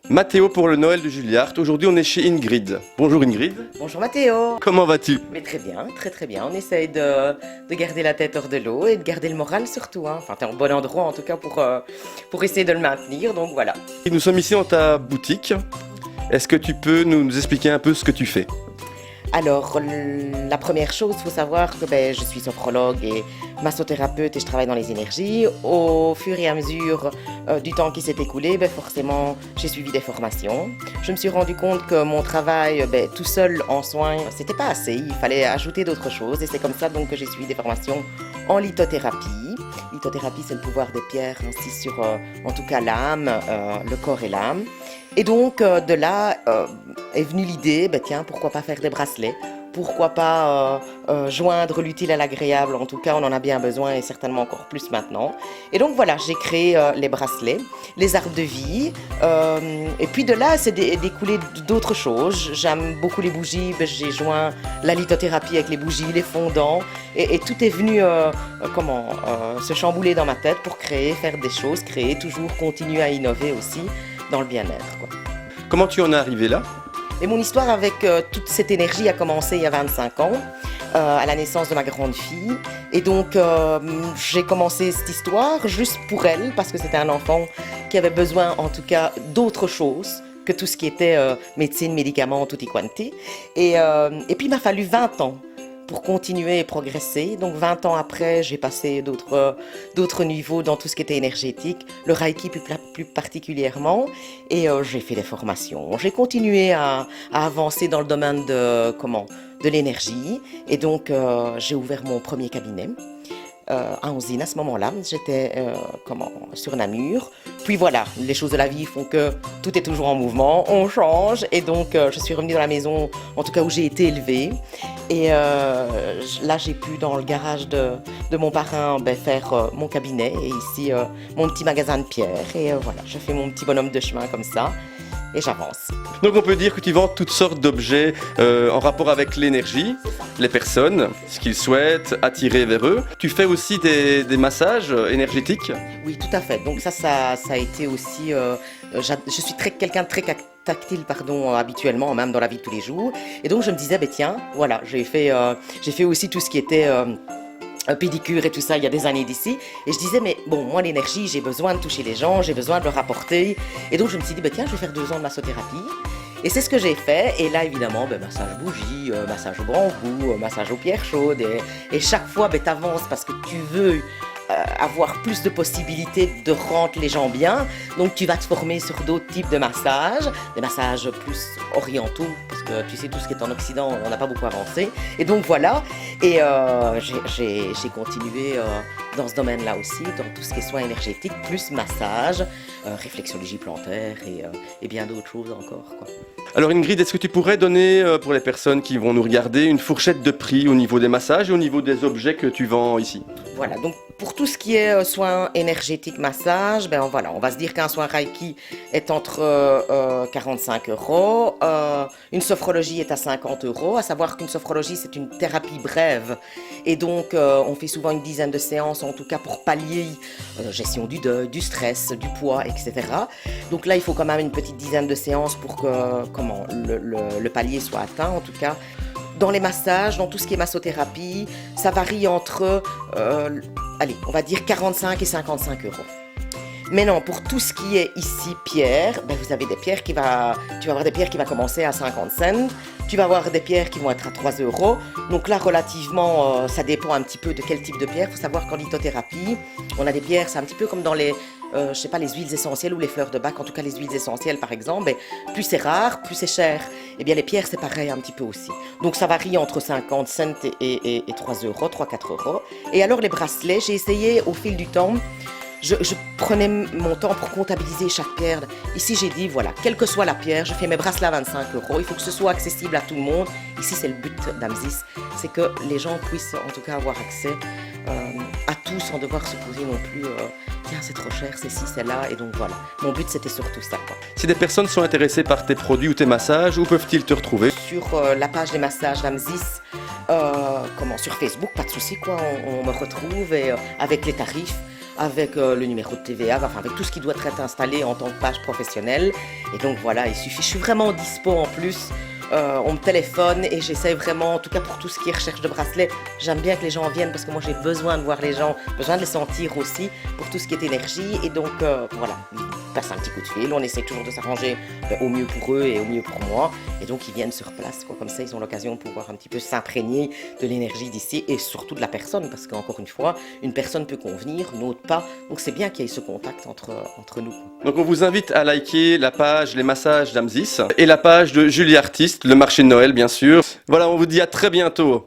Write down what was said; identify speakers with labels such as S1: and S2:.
S1: Mathéo pour le Noël de Juliart. Aujourd'hui, on est chez Ingrid. Bonjour Ingrid.
S2: Bonjour Mathéo.
S1: Comment vas-tu?
S2: Mais très bien, très très bien. On essaye de garder la tête hors de l'eau et de garder le moral surtout. Hein. Enfin, t'es en bon endroit en tout cas pour essayer de le maintenir, donc voilà.
S1: Nous sommes ici dans ta boutique. Est-ce que tu peux nous expliquer un peu ce que tu fais?
S2: Alors, la première chose, il faut savoir que je suis sophrologue et massothérapeute et je travaille dans les énergies. Au fur et à mesure du temps qui s'est écoulé, forcément, j'ai suivi des formations. Je me suis rendu compte que mon travail, tout seul en soins, c'était pas assez. Il fallait ajouter d'autres choses et c'est comme ça donc que j'ai suivi des formations en lithothérapie. Lithothérapie, c'est le pouvoir des pierres ainsi sur, en tout cas, l'âme, le corps et l'âme. Et donc, de là est venue l'idée, tiens, pourquoi pas faire des bracelets? Pourquoi pas joindre l'utile à l'agréable? En tout cas, on en a bien besoin et certainement encore plus maintenant. Et donc voilà, j'ai créé les bracelets, les arbres de vie. Et puis de là, c'est découlé d'autres choses. J'aime beaucoup les bougies. J'ai joint la lithothérapie avec les bougies, les fondants. Et tout est venu se chambouler dans ma tête pour créer, faire des choses, créer, toujours continuer à innover aussi dans le bien-être, quoi.
S1: Comment tu en es arrivé là?
S2: Et mon histoire avec toute cette énergie a commencé il y a 25 ans, à la naissance de ma grande fille. Et donc, j'ai commencé cette histoire juste pour elle, parce que c'était un enfant qui avait besoin, en tout cas, d'autre chose que tout ce qui était médecine, médicaments, tutti quanti. Et puis, il m'a fallu 20 ans pour continuer et progresser. Donc 20 ans après, j'ai passé d'autres niveaux dans tout ce qui était énergétique, le Reiki plus particulièrement, et j'ai fait des formations. J'ai continué à avancer dans le domaine de l'énergie, et donc j'ai ouvert mon premier cabinet à Onzine à ce moment-là. J'étais sur Namur. Puis voilà, les choses de la vie font que tout est toujours en mouvement, on change, et donc je suis revenue dans la maison, en tout cas où j'ai été élevée. Et là, j'ai pu, dans le garage de mon parrain, faire mon cabinet, et ici, mon petit magasin de pierres. Et voilà, je fais mon petit bonhomme de chemin comme ça, et j'avance.
S1: Donc on peut dire que tu vends toutes sortes d'objets en rapport avec l'énergie, les personnes, ce qu'ils souhaitent attirer vers eux. Tu fais aussi des massages énergétiques?
S2: Oui, tout à fait. Donc ça a été aussi... je suis quelqu'un de très tactile, habituellement, même dans la vie de tous les jours. Et donc je me disais, tiens, voilà, j'ai fait aussi tout ce qui était... pédicure et tout ça il y a des années d'ici, et je disais mais bon, moi l'énergie, j'ai besoin de toucher les gens, j'ai besoin de leur apporter, et donc je me suis dit tiens, je vais faire 2 ans de massothérapie, et c'est ce que j'ai fait. Et là évidemment massage bougie, massage au bambou, massage aux pierres chaudes, et chaque fois t'avances parce que tu veux avoir plus de possibilités de rendre les gens bien, donc tu vas te former sur d'autres types de massages, des massages plus orientaux, parce que tu sais, tout ce qui est en Occident, on n'a pas beaucoup avancé, et donc voilà, et j'ai continué dans ce domaine-là aussi, dans tout ce qui est soins énergétiques, plus massage, réflexologie plantaire, et bien d'autres choses encore, quoi.
S1: Alors Ingrid, est-ce que tu pourrais donner, pour les personnes qui vont nous regarder, une fourchette de prix au niveau des massages et au niveau des objets que tu vends ici?
S2: Voilà, donc pour tout ce qui est soins énergétiques, massage, voilà, on va se dire qu'un soin Reiki est entre 45 €, une sophrologie est à 50 €, à savoir qu'une sophrologie c'est une thérapie brève, et donc on fait souvent une dizaine de séances, en tout cas pour pallier gestion du deuil, du stress, du poids, etc. Donc là il faut quand même une petite dizaine de séances pour que le palier soit atteint, en tout cas. Dans les massages, dans tout ce qui est massothérapie, ça varie entre, on va dire 45 et 55 €. Maintenant, pour tout ce qui est ici pierre, vous avez des pierres tu vas avoir des pierres qui vont commencer à 50 cents, tu vas avoir des pierres qui vont être à 3 €. Donc là, relativement, ça dépend un petit peu de quel type de pierre. Il faut savoir qu'en lithothérapie, on a des pierres, c'est un petit peu comme dans les les huiles essentielles ou les fleurs de bac, en tout cas les huiles essentielles par exemple, plus c'est rare, plus c'est cher. Eh bien les pierres c'est pareil un petit peu aussi. Donc ça varie entre 50 cents et 3 €, 3-4 €. Et alors les bracelets, j'ai essayé au fil du temps, je prenais mon temps pour comptabiliser chaque pierre. Ici j'ai dit voilà, quelle que soit la pierre, je fais mes bracelets à 25 €, il faut que ce soit accessible à tout le monde. Ici c'est le but d'Amzis, c'est que les gens puissent en tout cas avoir accès à tout sans devoir se poser non plus tiens c'est trop cher, c'est ci, c'est là, et donc voilà. Mon but c'était surtout ça, quoi.
S1: Si des personnes sont intéressées par tes produits ou tes massages, où peuvent-ils te retrouver?
S2: Sur la page des massages d'Amzis, sur Facebook, pas de souci quoi, on me retrouve, et avec les tarifs. avec le numéro de TVA, enfin avec tout ce qui doit être installé en tant que page professionnelle. Et donc voilà, il suffit, je suis vraiment dispo en plus. On me téléphone et j'essaie vraiment, en tout cas pour tout ce qui est recherche de bracelets, j'aime bien que les gens viennent parce que moi j'ai besoin de voir les gens, besoin de les sentir aussi pour tout ce qui est énergie. Et donc voilà, ils passent un petit coup de fil, on essaie toujours de s'arranger au mieux pour eux et au mieux pour moi. Et donc ils viennent sur place, quoi. Comme ça ils ont l'occasion de pouvoir un petit peu s'imprégner de l'énergie d'ici et surtout de la personne, parce qu'encore une fois, une personne peut convenir, une autre pas. Donc c'est bien qu'il y ait ce contact entre nous.
S1: Donc on vous invite à liker la page Les Massages d'Amzis et la page de Julie Artiste, le marché de Noël bien sûr. Voilà, on vous dit à très bientôt.